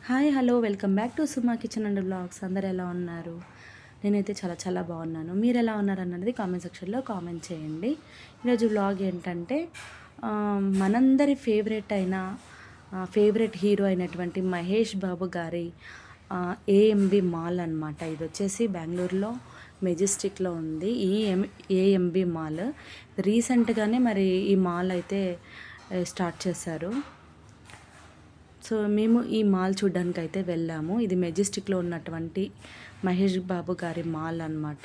Hi hello welcome back to Suma kitchen and blogs. అందరు ఎలా ఉన్నారు? నేనైతే చాలా చాలా బాగున్నాను. మీరు ఎలా ఉన్నారు అన్నది కామెంట్ సెక్షన్లో కామెంట్ చేయండి. ఈరోజు బ్లాగ్ ఏంటంటే మనందరి ఫేవరెట్ హీరో అయినటువంటి మహేష్ బాబు గారి ఏఎంబి మాల్ అనమాట. ఇది వచ్చేసి బెంగళూరులో మెజెస్టిక్లో ఉంది ఏఎంబి మాల్. రీసెంట్గానే మరి ఈ మాల్ అయితే స్టార్ట్ చేశారు. సో మేము ఈ మాల్ చూడడానికి అయితే వెళ్ళాము. ఇది మెజెస్టిక్లో ఉన్నటువంటి మహేష్ బాబు గారి మాల్ అనమాట.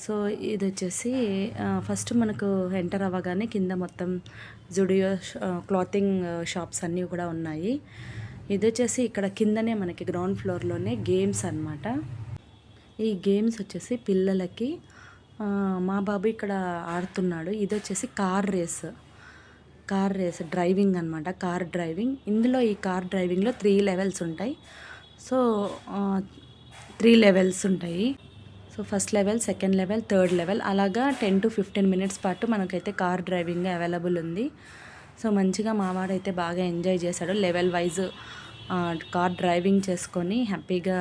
సో ఇది వచ్చేసి ఫస్ట్ మనకు ఎంటర్ అవ్వగానే కింద మొత్తం జుడియో క్లాతింగ్ షాప్స్ అన్నీ కూడా ఉన్నాయి. ఇది వచ్చేసి ఇక్కడ కిందనే మనకి గ్రౌండ్ ఫ్లోర్లోనే గేమ్స్ అనమాట. ఈ గేమ్స్ వచ్చేసి పిల్లలకి మా బాబు ఇక్కడ ఆడుతున్నాడు. ఇది వచ్చేసి కార్ రేస్ డ్రైవింగ్ అనమాట. Car driving. ఇందులో ఈ కార్ డ్రైవింగ్లో 3 లెవెల్స్ ఉంటాయి. సో 3 లెవెల్స్ ఉంటాయి. So first level, second level, third level అలాగా 10 to 15 మినిట్స్ పాటు మనకైతే కార్ డ్రైవింగ్ అవైలబుల్ ఉంది. సో మంచిగా మావాడైతే బాగా ఎంజాయ్ చేశాడు. లెవెల్ వైజ్ కార్ డ్రైవింగ్ చేసుకొని హ్యాపీగా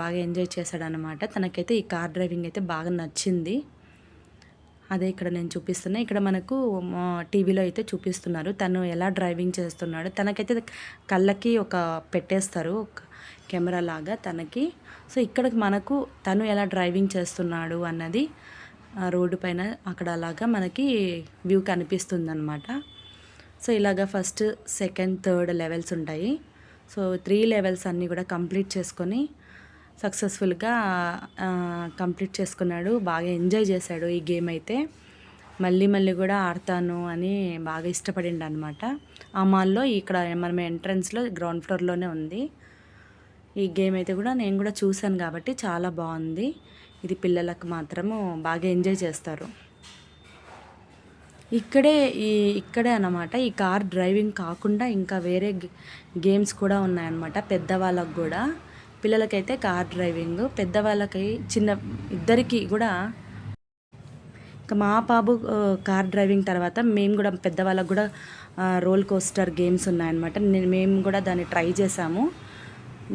బాగా ఎంజాయ్ చేశాడు అనమాట. తనకైతే ఈ కార్ డ్రైవింగ్ అయితే బాగా నచ్చింది. అదే ఇక్కడ నేను చూపిస్తున్నా. ఇక్కడ మనకు టీవీలో అయితే చూపిస్తున్నారు తను ఎలా డ్రైవింగ్ చేస్తున్నాడు. తనకైతే కళ్ళకి ఒక పెట్టేస్తారు కెమెరా లాగా తనకి. సో ఇక్కడ మనకు తను ఎలా డ్రైవింగ్ చేస్తున్నాడు అన్నది రోడ్డు పైన అక్కడ అలాగా మనకి వ్యూ కనిపిస్తుంది అనమాట. సో ఇలాగా ఫస్ట్, సెకండ్, థర్డ్ లెవెల్స్ ఉంటాయి. సో 3 లెవెల్స్ అన్నీ కూడా కంప్లీట్ చేసుకొని సక్సెస్ఫుల్గా కంప్లీట్ చేసుకున్నాడు. బాగా ఎంజాయ్ చేశాడు ఈ గేమ్ అయితే. మళ్ళీ కూడా ఆడతాను అని బాగా ఇష్టపడిండు అనమాట. ఆ మాల్లో ఇక్కడ మనం ఎంట్రన్స్లో గ్రౌండ్ ఫ్లోర్లోనే ఉంది ఈ గేమ్ అయితే. కూడా నేను కూడా చూశాను కాబట్టి చాలా బాగుంది. ఇది పిల్లలకు మాత్రము బాగా ఎంజాయ్ చేస్తారు. ఇక్కడే అన్నమాట. ఈ కార్ డ్రైవింగ్ కాకుండా ఇంకా వేరే గేమ్స్ కూడా ఉన్నాయన్నమాట. పెద్దవాళ్ళకు కూడా, పిల్లలకైతే కార్ డ్రైవింగ్, పెద్దవాళ్ళకి ఇద్దరికి కూడా. ఇంకా మా బాబు కార్ డ్రైవింగ్ తర్వాత మేము కూడా పెద్దవాళ్ళకు కూడా రోల్ కోస్టర్ గేమ్స్ ఉన్నాయన్నమాట. మేము కూడా దాన్ని ట్రై చేసాము.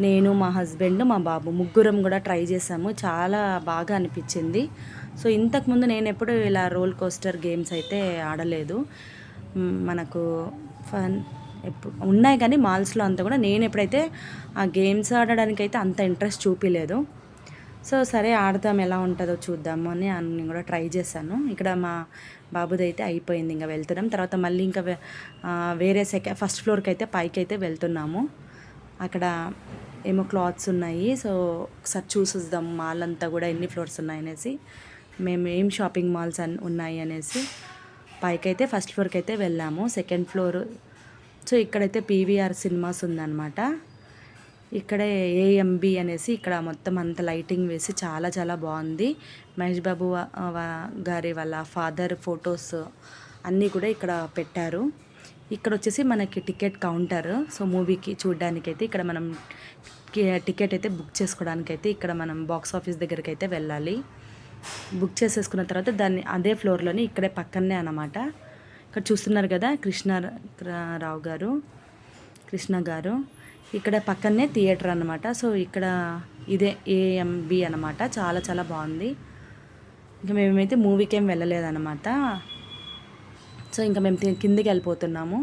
నేను, మా హస్బెండ్, మా బాబు ముగ్గురం కూడా ట్రై చేసాము. చాలా బాగా అనిపించింది. సో ఇంతకుముందు నేను ఎప్పుడు ఇలా రోల్ కోస్టర్ గేమ్స్ అయితే ఆడలేదు. మనకు ఉన్నాయి కానీ మాల్స్లో అంతా కూడా నేను ఎప్పుడైతే ఆ గేమ్స్ ఆడడానికి అయితే అంత ఇంట్రెస్ట్ చూపించలేదు. సో సరే ఆడదాం, ఎలా ఉంటుందో చూద్దాము అని నేను కూడా ట్రై చేశాను. ఇక్కడ మా బాబుది అయితే అయిపోయింది. ఇంకా వెళ్తున్నాం. తర్వాత మళ్ళీ ఇంకా వేరే ఫస్ట్ ఫ్లోర్కి అయితే పైకి అయితే వెళ్తున్నాము. అక్కడ ఏమో క్లాత్స్ ఉన్నాయి. సో ఒకసారి చూసొద్దాం మాల్ అంతా కూడా ఎన్ని ఫ్లోర్స్ ఉన్నాయనేసి, మేము ఏం షాపింగ్ మాల్స్ ఉన్నాయి అనేసి పైకైతే ఫస్ట్ ఫ్లోర్కి అయితే వెళ్ళాము. Second floor. సో ఇక్కడైతే పీవీఆర్ సినిమాస్ ఉందన్నమాట. ఇక్కడే ఏఎంబి అనేసి ఇక్కడ మొత్తం అంత లైటింగ్ వేసి చాలా చాలా బాగుంది. మహేష్ బాబు గారి వాళ్ళ ఫాదర్ ఫొటోస్ అన్నీ కూడా ఇక్కడ పెట్టారు. ఇక్కడ వచ్చేసి మనకి టికెట్ కౌంటర్. సో మూవీకి చూడడానికైతే ఇక్కడ మనం టికెట్ అయితే బుక్ చేసుకోవడానికైతే ఇక్కడ మనం బాక్స్ ఆఫీస్ దగ్గరికి అయితే వెళ్ళాలి. బుక్ చేసేసుకున్న తర్వాత దాన్ని అదే ఫ్లోర్లోని ఇక్కడే పక్కనే అన్నమాట. ఇక్కడ చూస్తున్నారు కదా కృష్ణ గారు ఇక్కడ పక్కనే థియేటర్ అనమాట. సో ఇక్కడ ఇదే ఏఎంబి అనమాట. చాలా చాలా బాగుంది. ఇంకా మేమైతే మూవీకి ఏం వెళ్ళలేదన్నమాట. సో ఇంకా మేము కిందికి వెళ్ళిపోతున్నాము.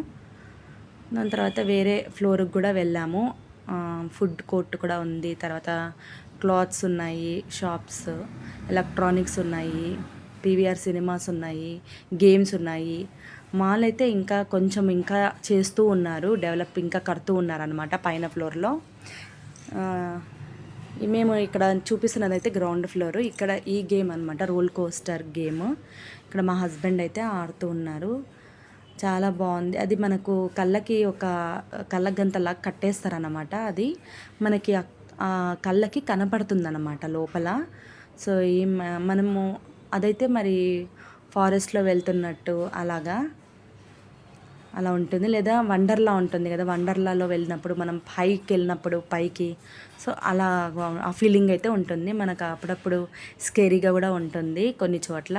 దాని తర్వాత వేరే ఫ్లోర్కి కూడా వెళ్ళాము. ఫుడ్ కోర్ట్ కూడా ఉంది. తర్వాత క్లాత్స్ ఉన్నాయి, షాప్స్, ఎలక్ట్రానిక్స్ ఉన్నాయి, పీవీఆర్ సినిమాస్ ఉన్నాయి, గేమ్స్ ఉన్నాయి. మాల్ అయితే ఇంకా కొంచెం ఇంకా చేస్తూ ఉన్నారు, డెవలప్ ఇంకా కడుతూ ఉన్నారనమాట పైన ఫ్లోర్లో. మేము ఇక్కడ చూపిస్తున్నది అయితే గ్రౌండ్ ఫ్లోర్. ఇక్కడ ఈ గేమ్ అనమాట, రోల్ కోస్టర్ గేమ్. ఇక్కడ మా హస్బెండ్ అయితే ఆడుతూ ఉన్నారు. చాలా బాగుంది. అది మనకు కళ్ళకి ఒక కళ్ళగంతలాగా కట్టేస్తారనమాట. అది మనకి కళ్ళకి కనపడుతుందన్నమాట లోపల. సో మనము అదైతే మరి ఫారెస్ట్లో వెళ్తున్నట్టు అలా ఉంటుంది. లేదా వండర్లా ఉంటుంది కదా, వండర్లాలో వెళ్ళినప్పుడు మనం పైకి సో అలా ఆ ఫీలింగ్ అయితే ఉంటుంది మనకు. అప్పుడప్పుడు స్కేరీగా కూడా ఉంటుంది కొన్ని చోట్ల.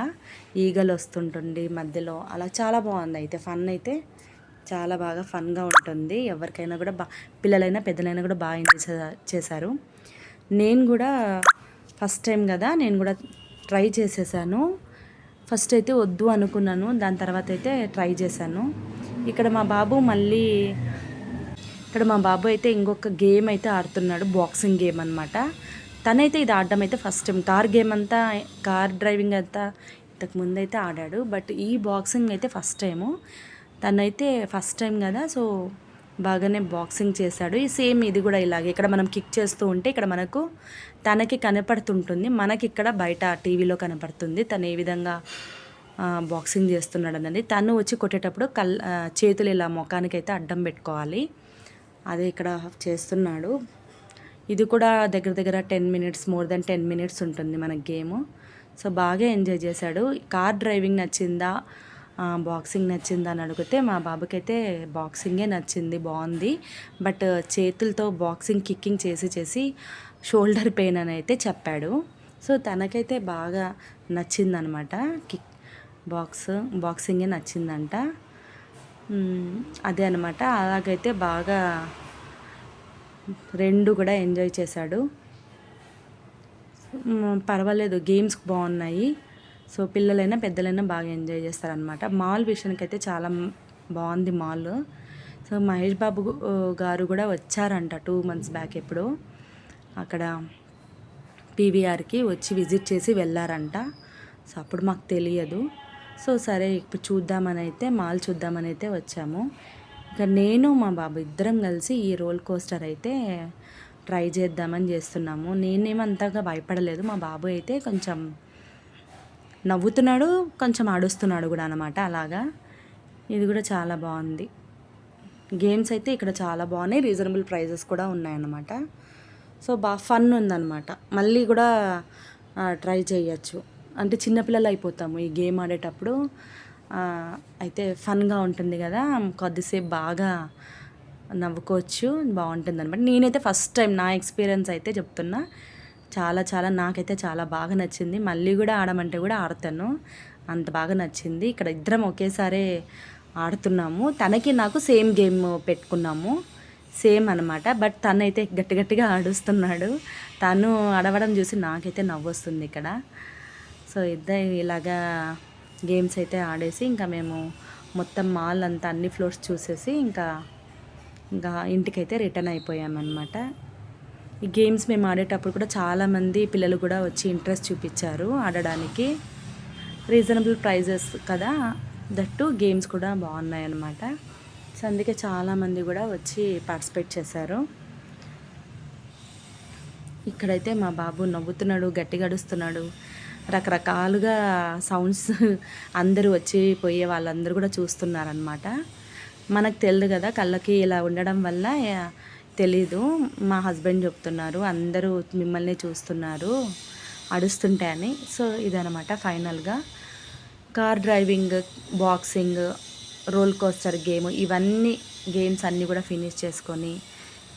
ఈగలు వస్తుంటుంది మధ్యలో. అలా చాలా బాగుంది. అయితే ఫన్ అయితే చాలా బాగా ఫన్గా ఉంటుంది. ఎవరికైనా కూడా పిల్లలైనా పెద్దలైనా కూడా బాగా ఎంజాయ్ చేశారు. నేను కూడా ఫస్ట్ టైం కదా, నేను కూడా ట్రై చేసేసాను. ఫస్ట్ అయితే వద్దు అనుకున్నాను, దాని తర్వాత అయితే ట్రై చేశాను. ఇక్కడ మా బాబు అయితే ఇంకొక గేమ్ అయితే ఆడుతున్నాడు, బాక్సింగ్ గేమ్ అనమాట. తనైతే ఇది ఆడడం అయితే ఫస్ట్ టైం. కార్ డ్రైవింగ్ అంతా ఇంతకు ముందు అయితే ఆడాడు, బట్ ఈ బాక్సింగ్ అయితే ఫస్ట్ టైము. తనైతే ఫస్ట్ టైం కదా, సో బాగానే బాక్సింగ్ చేశాడు. ఈ సేమ్ ఇది కూడా ఇలాగే, ఇక్కడ మనం కిక్ చేస్తూ ఉంటే ఇక్కడ తనకి కనపడుతుంటుంది, మనకి ఇక్కడ బయట టీవీలో కనపడుతుంది తను ఏ విధంగా బాక్సింగ్ చేస్తున్నాడు అన్నది. తను వచ్చి కొట్టేటప్పుడు చేతులు ఇలా ముఖానికి అయితే అడ్డం పెట్టుకోవాలి. అదే ఇక్కడ చేస్తున్నాడు. ఇది కూడా దగ్గర దగ్గర 10 మినిట్స్, మోర్ దెన్ 10 మినిట్స్ ఉంటుంది మన గేము. సో బాగా ఎంజాయ్ చేశాడు. కార్ డ్రైవింగ్ నచ్చిందా, బాక్సింగ్ నచ్చిందా అని అడిగితే మా బాబుకి అయితే బాక్సింగే నచ్చింది, బాగుంది. బట్ చేతులతో బాక్సింగ్ కిక్కింగ్ చేసి షోల్డర్ పెయిన్ అని అయితే చెప్పాడు. సో తనకైతే బాగా నచ్చిందనమాట, బాక్సింగే నచ్చిందంట. అదే అనమాట. అలాగైతే బాగా రెండు కూడా ఎంజాయ్ చేశాడు. పర్వాలేదు, గేమ్స్ బాగున్నాయి. సో పిల్లలైనా పెద్దలైనా బాగా ఎంజాయ్ చేస్తారనమాట. మాల్ విషయానికి అయితే చాలా బాగుంది మాల్. సో మహేష్ బాబు గారు కూడా వచ్చారంట 2 months బ్యాక్ ఎప్పుడు, అక్కడ పీవీఆర్కి వచ్చి విజిట్ చేసి వెళ్ళారంట. సో అప్పుడు మాకు తెలియదు. సో సరే ఇప్పుడు మాల్ చూద్దామని అయితే వచ్చాము. ఇక నేను మా బాబు ఇద్దరం కలిసి ఈ రోల్ కోస్టర్ అయితే ట్రై చేద్దామని చేస్తున్నాము. నేనేమంతగా భయపడలేదు, మా బాబు అయితే కొంచెం నవ్వుతున్నాడు, కొంచెం ఆడుస్తున్నాడు కూడా అనమాట. అలాగా ఇది కూడా చాలా బాగుంది. గేమ్స్ అయితే ఇక్కడ చాలా బాగున్నాయి, రీజనబుల్ ప్రైజెస్ కూడా ఉన్నాయన్నమాట. సో బాగా ఫన్ ఉందన్నమాట. మళ్ళీ కూడా ట్రై చేయొచ్చు. అంటే చిన్నపిల్లలు అయిపోతాము ఈ గేమ్ ఆడేటప్పుడు. అయితే ఫన్గా ఉంటుంది కదా, కొద్దిసేపు బాగా నవ్వుకోవచ్చు, బాగుంటుంది అనమాట. నేనైతే ఫస్ట్ టైం నా ఎక్స్పీరియన్స్ అయితే చెప్తున్నా, నాకైతే చాలా బాగా నచ్చింది. మళ్ళీ కూడా ఆడమంటే కూడా ఆడతాను, అంత బాగా నచ్చింది. ఇక్కడ ఇద్దరం ఒకేసారి ఆడుతున్నాము. తనకి నాకు సేమ్ గేమ్ పెట్టుకున్నాము, సేమ్ అనమాట. బట్ తనైతే గట్టిగా ఆడుస్తున్నాడు. తను ఆడవడం చూసి నాకైతే నవ్వు వస్తుంది ఇక్కడ. సో ఇలాగా గేమ్స్ అయితే ఆడేసి ఇంకా మేము మొత్తం మాల్ అంతా అన్ని ఫ్లోర్స్ చూసేసి ఇంకా ఇంటికైతే రిటర్న్ అయిపోయామన్నమాట. ఈ గేమ్స్ మేము ఆడేటప్పుడు కూడా చాలామంది పిల్లలు కూడా వచ్చి ఇంట్రెస్ట్ చూపించారు ఆడడానికి. రీజనబుల్ ప్రైజెస్ కదా, దట్టు గేమ్స్ కూడా బాగున్నాయి అన్నమాట. సో అందుకే చాలామంది కూడా వచ్చి పార్టిసిపేట్ చేశారు. ఇక్కడైతే మా బాబు నవ్వుతున్నాడు, గట్టిగా అడుస్తున్నాడు, రకరకాలుగా సౌండ్స్ అందరూ వచ్చి పోయే వాళ్ళందరూ కూడా చూస్తున్నారనమాట. మనకు తెలియదు కదా, కళ్ళకి ఇలా ఉండడం వల్ల తెలీదు. మా హస్బెండ్ చెప్తున్నారు అందరూ మిమ్మల్ని చూస్తున్నారు అడుస్తుంటే అని. సో ఇదనమాట ఫైనల్గా car driving, boxing, roller coaster game, ఇవన్నీ గేమ్స్ అన్నీ కూడా ఫినిష్ చేసుకొని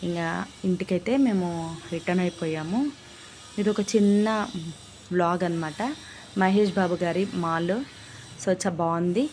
ఇంకా ఇంటికైతే మేము రిటర్న్ అయిపోయాము. ఇది ఒక చిన్న వ్లాగ్ అనమాట, మహేష్ బాబు గారి మాల్. సో చాలా బాగుంది.